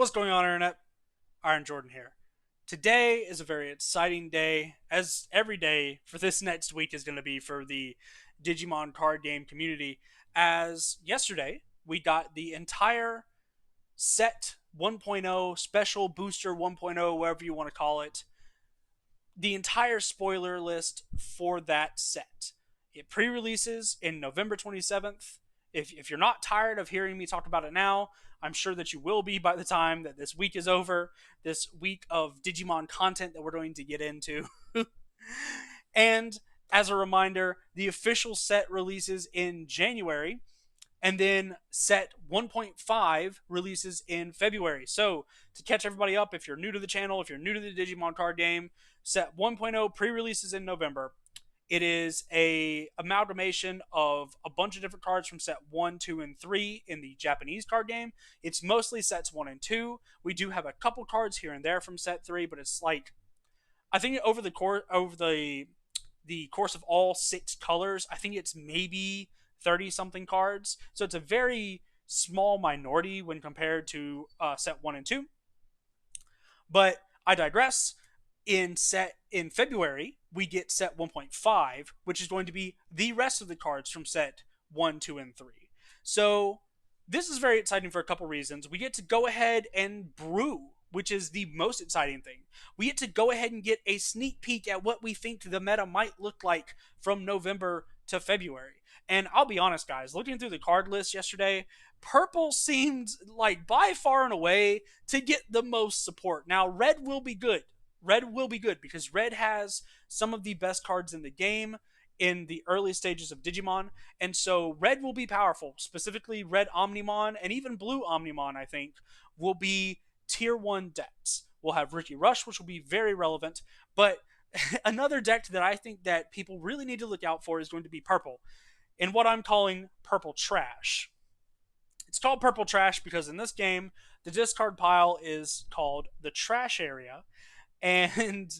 What's going on, Internet? Iron Jordan here. Today is a very exciting day, as every day for this next week is going to be for the Digimon card game community. As yesterday, we got the entire set 1.0, special booster 1.0, whatever you want to call it, the entire spoiler list for that set. It pre releases in November 27th. If you're not tired of hearing me talk about it now, I'm sure that you will be by the time that this week is over. This week of Digimon content that we're going to get into. And as a reminder, the official set releases in January, and then set 1.5 releases in February. So, to catch everybody up, if you're new to the channel, if you're new to the Digimon card game, set 1.0 pre-releases in November. It is a amalgamation of a bunch of different cards from set 1, 2, and 3 in the Japanese card game. It's mostly sets 1 and 2. We do have a couple cards here and there from set 3, but it's like I think over the course of all 6 colors, I think it's maybe 30 something cards. So it's a very small minority when compared to set 1 and 2. But I digress. In February, we get set 1.5, which is going to be the rest of the cards from set 1, 2, and 3. So this is very exciting for a couple reasons. We get to go ahead and brew, which is the most exciting thing. We get to go ahead and get a sneak peek at what we think the meta might look like from November to February. And I'll be honest, guys, looking through the card list yesterday, purple seemed like by far and away to get the most support. Now, red will be good. Red will be good because red has some of the best cards in the game in the early stages of Digimon. And so red will be powerful. Specifically, red Omnimon and even blue Omnimon, I think, will be tier 1 decks. We'll have Ricky Rush, which will be very relevant. But another deck that I think that people really need to look out for is going to be purple, in what I'm calling purple trash. It's called purple trash because in this game, the discard pile is called the trash area, and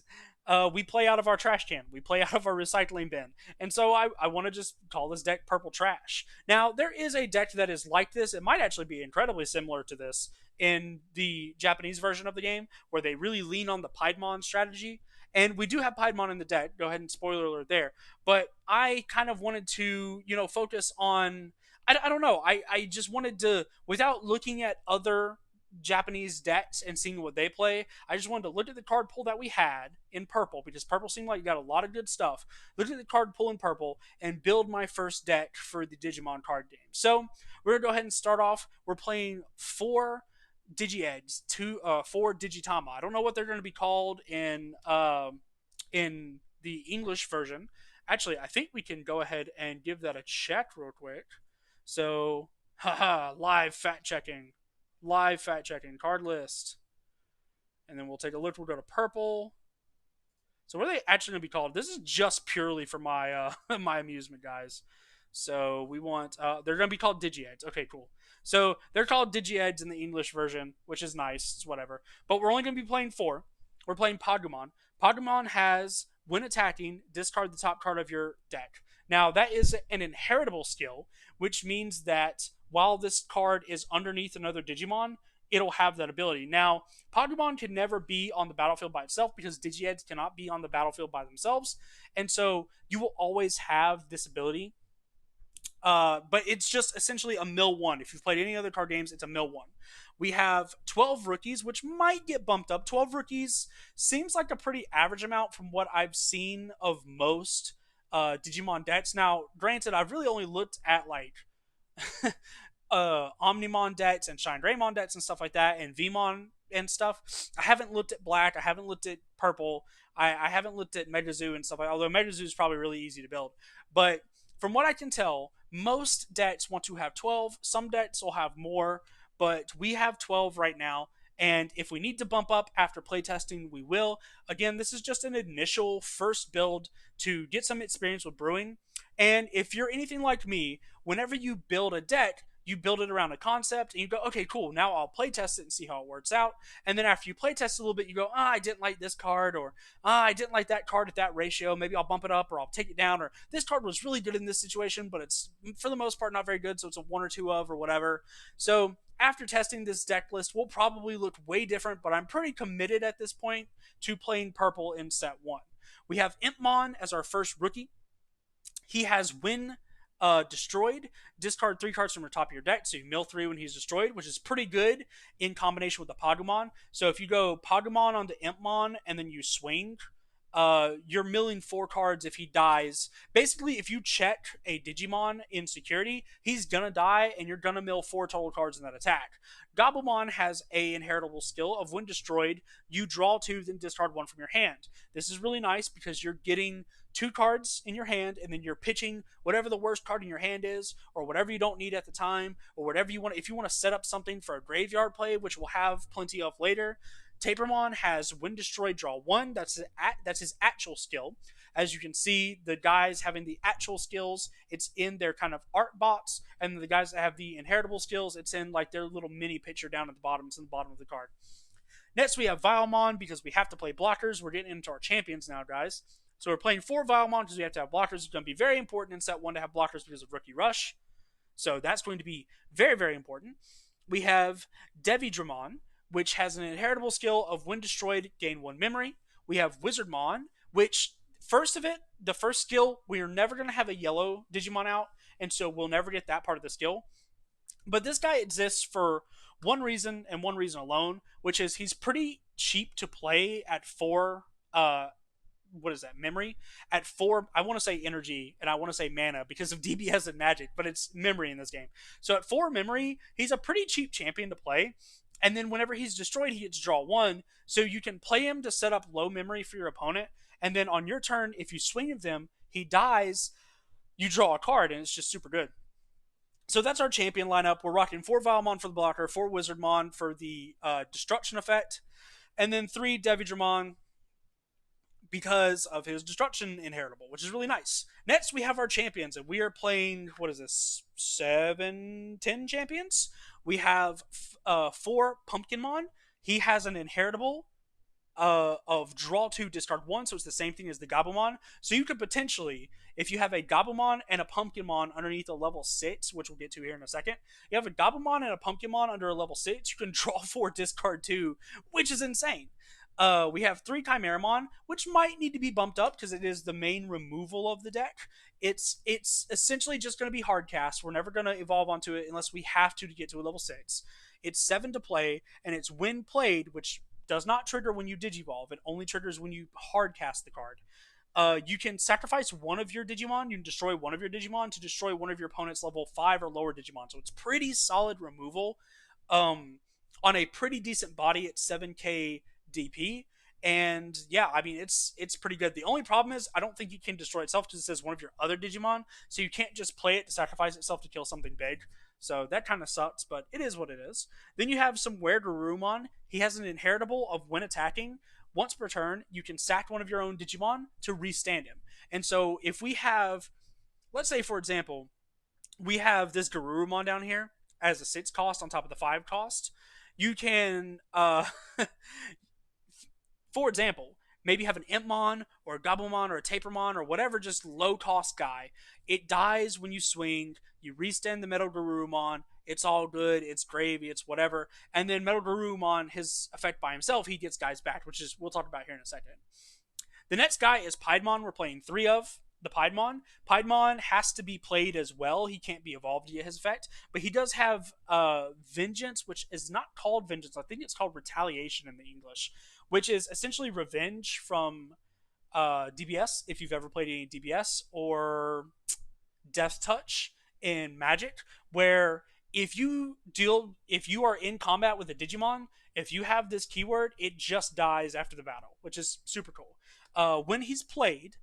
we play out of our trash can. We play out of our recycling bin. And so I want to just call this deck purple trash. Now, there is a deck that is like this. It might actually be incredibly similar to this in the Japanese version of the game, where they really lean on the Piedmon strategy. And we do have Piedmon in the deck. Go ahead and spoiler alert there. But I kind of wanted to, focus on. I don't know. I just wanted to, without looking at other Japanese decks and seeing what they play, I just wanted to look at the card pool that we had in purple, because purple seemed like you got a lot of good stuff. Look at the card pool in purple and build my first deck for the Digimon card game. So we're gonna go ahead and start off. We're playing 4 Digi-Eggs, 4 Digitama. I don't know what they're going to be called in the English version. Actually, I think we can go ahead and give that a check real quick. So, haha, live fact checking. Card list. And then we'll take a look. We'll go to purple. So what are they actually going to be called? This is just purely for my my amusement, guys. So we want they're going to be called Digi-Eggs. Okay, cool. So they're called Digi-Eggs in the English version, which is nice. It's whatever. But we're only going to be playing 4. We're playing Pagumon. Pagumon has, when attacking, discard the top card of your deck. Now, that is an inheritable skill, which means that while this card is underneath another Digimon, it'll have that ability. Now, Pagumon can never be on the battlefield by itself because Digi-Eggs cannot be on the battlefield by themselves. And so you will always have this ability. But it's just essentially a mill 1. If you've played any other card games, it's a mill 1. We have 12 rookies, which might get bumped up. 12 rookies seems like a pretty average amount from what I've seen of most Digimon decks. Now, granted, I've really only looked at like Omnimon decks and Shine Raymon decks and stuff like that, and Vmon and stuff. I haven't looked at black. I haven't looked at purple. I haven't looked at Megazoo and stuff like that, although Megazoo is probably really easy to build. But from what I can tell, most decks want to have 12. Some decks will have more, but we have 12 right now. And if we need to bump up after playtesting, we will. Again, this is just an initial first build to get some experience with brewing. And if you're anything like me, whenever you build a deck, you build it around a concept and you go, okay, cool, now I'll playtest it and see how it works out. And then after you playtest a little bit, you go, I didn't like this card, or I didn't like that card at that ratio. Maybe I'll bump it up or I'll take it down, or this card was really good in this situation, but it's for the most part not very good, so it's a 1 or 2 of or whatever. So after testing this deck list, will probably look way different, but I'm pretty committed at this point to playing purple in set one. We have Impmon as our first rookie. He has when destroyed, discard 3 cards from your top of your deck, so you mill 3 when he's destroyed, which is pretty good in combination with the Pagumon. So if you go Pagumon onto Impmon and then you swing, you're milling 4 cards if he dies. Basically, if you check a Digimon in security, he's gonna die, and you're gonna mill 4 total cards in that attack. Gabumon has a inheritable skill of when destroyed, you draw 2, then discard 1 from your hand. This is really nice because you're getting 2 cards in your hand, and then you're pitching whatever the worst card in your hand is, or whatever you don't need at the time, or whatever you want. If you want to set up something for a graveyard play, which we'll have plenty of later, Tapermon has when destroyed, draw 1. That's his actual skill. As you can see, the guys having the actual skills, it's in their kind of art box, and the guys that have the inheritable skills, it's in like their little mini picture down at the bottom. It's in the bottom of the card. Next, we have Vilemon because we have to play blockers. We're getting into our champions now, guys. So we're playing 4 Vilemon because we have to have blockers. It's going to be very important in set 1 to have blockers because of Rookie Rush. So that's going to be very, very important. We have Devidramon, which has an inheritable skill of when destroyed, gain 1 memory. We have Wizardmon, which the first skill, we are never going to have a yellow Digimon out, and so we'll never get that part of the skill. But this guy exists for one reason and one reason alone, which is he's pretty cheap to play at 4 what is that, memory at 4. I want to say energy and I want to say mana because of DBS and magic, but it's memory in this game. So at 4 memory, he's a pretty cheap champion to play. And then whenever he's destroyed, he gets draw 1. So you can play him to set up low memory for your opponent. And then on your turn, if you swing at them, he dies, you draw a card, and it's just super good. So that's our champion lineup. We're rocking 4 Vilemon for the blocker, 4 Wizardmon for the destruction effect, and then 3 Devidramon because of his destruction inheritable, which is really nice. Next, we have our champions, and we are playing, what is this, 7, 10 champions? We have 4 Pumpkinmon. He has an inheritable of draw 2, discard 1, so it's the same thing as the Gabumon. So you could potentially, if you have a Gabumon and a Pumpkinmon underneath a level 6, which we'll get to here in a second, you have a Gabumon and a Pumpkinmon under a level 6, you can draw 4, discard 2, which is insane. We have 3 Chimeramon, which might need to be bumped up because it is the main removal of the deck. It's essentially just going to be hard cast. We're never going to evolve onto it unless we have to get to a level 6. It's 7 to play, and it's when played, which does not trigger when you Digivolve. It only triggers when you hard cast the card. You can sacrifice one of your Digimon. You can destroy one of your Digimon to destroy one of your opponent's level 5 or lower Digimon. So it's pretty solid removal. On a pretty decent body at 7k DP. And yeah, I mean, it's pretty good. The only problem is I don't think you can destroy itself because it says one of your other Digimon. So you can't just play it to sacrifice itself to kill something big. So that kind of sucks, but it is what it is. Then you have some Weregarurumon. He has an inheritable of when attacking. Once per turn, you can sack one of your own Digimon to restand him. And so if we have, let's say for example, we have this Garurumon down here as a 6 cost on top of the 5 cost, you can, for example, maybe have an Impmon or a Gabumon or a Tapermon or whatever just low cost guy. It dies when you swing. You restand the Metal Garurumon. It's all good. It's gravy. It's whatever. And then Metal Garurumon, his effect by himself, he gets guys back, which is we'll talk about here in a second. The next guy is Piedmon. We're playing 3 of the Piedmon. Piedmon has to be played as well. He can't be evolved to get his effect, but he does have Vengeance, which is not called Vengeance. I think it's called Retaliation in the English, which is essentially revenge from DBS, if you've ever played any DBS, or Death Touch in Magic, where if you are in combat with a Digimon, if you have this keyword, it just dies after the battle, which is super cool. When he's played,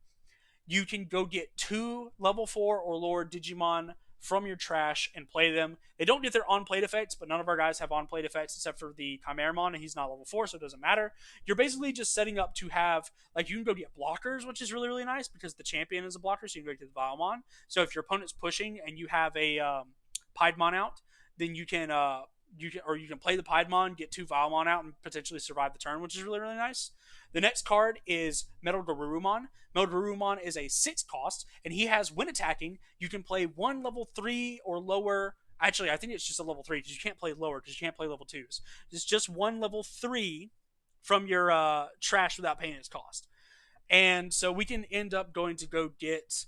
you can go get 2 level 4 or lower Digimon from your trash and play them. They don't get their on-plate effects, but none of our guys have on-plate effects except for the Chimeramon, and he's not level 4, so it doesn't matter. You're basically just setting up to have, like, you can go get blockers, which is really, really nice because the champion is a blocker, so you can go get the Vilemon. So if your opponent's pushing and you have a Piedmon out, then you can play the Piedmon, get 2 Vilemon out, and potentially survive the turn, which is really, really nice. The next card is Metal Garurumon. Metal Garurumon is a 6 cost, and he has, when attacking, you can play 1 level 3 or lower Actually, I think it's just a level 3 because you can't play lower because you can't play level 2s. It's just one level 3 from your trash without paying its cost. And so we can end up going to go get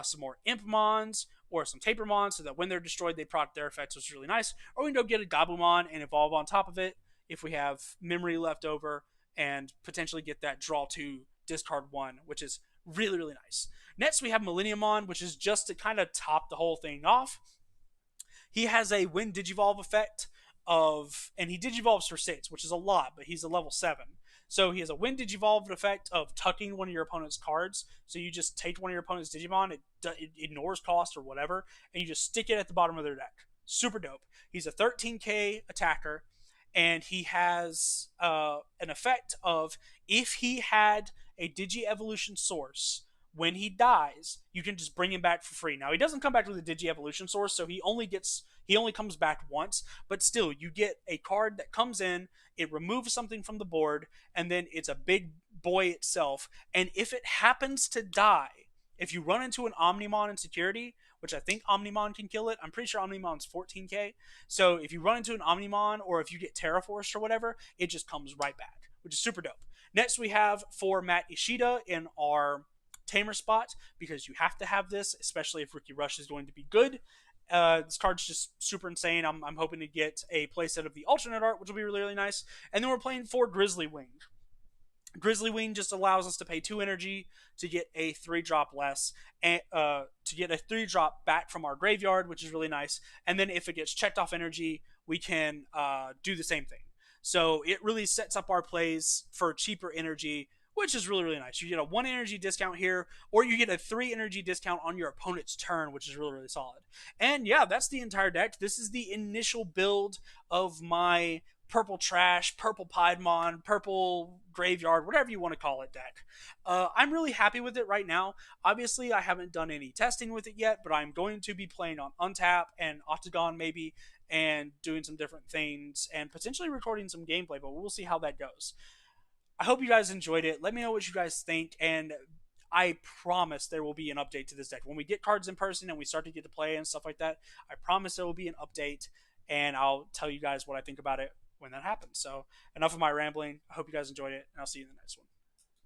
some more Impmons or some Tapermons so that when they're destroyed, they proc their effects, which is really nice. Or we can go get a Gabumon and evolve on top of it if we have memory left over and potentially get that draw 2, discard 1, which is really, really nice. Next, we have Millenniumon, which is just to kind of top the whole thing off. He has a Wind Digivolve effect of, and he Digivolves for 6, which is a lot, but he's a level 7. So he has a Wind Digivolve effect of tucking one of your opponent's cards. So you just take one of your opponent's Digimon, it ignores cost or whatever, and you just stick it at the bottom of their deck. Super dope. He's a 13k attacker, and he has an effect of if he had a Digi Evolution source when he dies, you can just bring him back for free. Now he doesn't come back with a Digi Evolution source, so he only comes back once, but still you get a card that comes in, it removes something from the board, and then it's a big boy itself. And if it happens to die, if you run into an Omnimon in security, which I think Omnimon can kill it, I'm pretty sure Omnimon's 14k. So if you run into an Omnimon or if you get Terraforced or whatever, it just comes right back, which is super dope. Next, we have for Matt Ishida in our Tamer spot because you have to have this, especially if Ricky Rush is going to be good. This card's just super insane. I'm hoping to get a playset of the alternate art, which will be really, really nice. And then we're playing for Grizzly Wing. Grizzly Wing just allows us to pay 2 energy to get a 3-drop less, and to get a 3-drop back from our graveyard, which is really nice. And then if it gets checked off energy, we can do the same thing. So it really sets up our plays for cheaper energy, which is really, really nice. You get a 1 energy discount here, or you get a 3 energy discount on your opponent's turn, which is really, really solid. And yeah, that's the entire deck. This is the initial build of my purple trash, purple Piedmon, purple graveyard, whatever you want to call it deck. I'm really happy with it right now. Obviously, I haven't done any testing with it yet, but I'm going to be playing on Untap and Octagon maybe, and doing some different things and potentially recording some gameplay, but we'll see how that goes. I hope you guys enjoyed it. Let me know what you guys think, and I promise there will be an update to this deck. When we get cards in person and we start to get to play and stuff like that, I promise there will be an update, and I'll tell you guys what I think about it when that happens. So, enough of my rambling. I hope you guys enjoyed it, and I'll see you in the next one.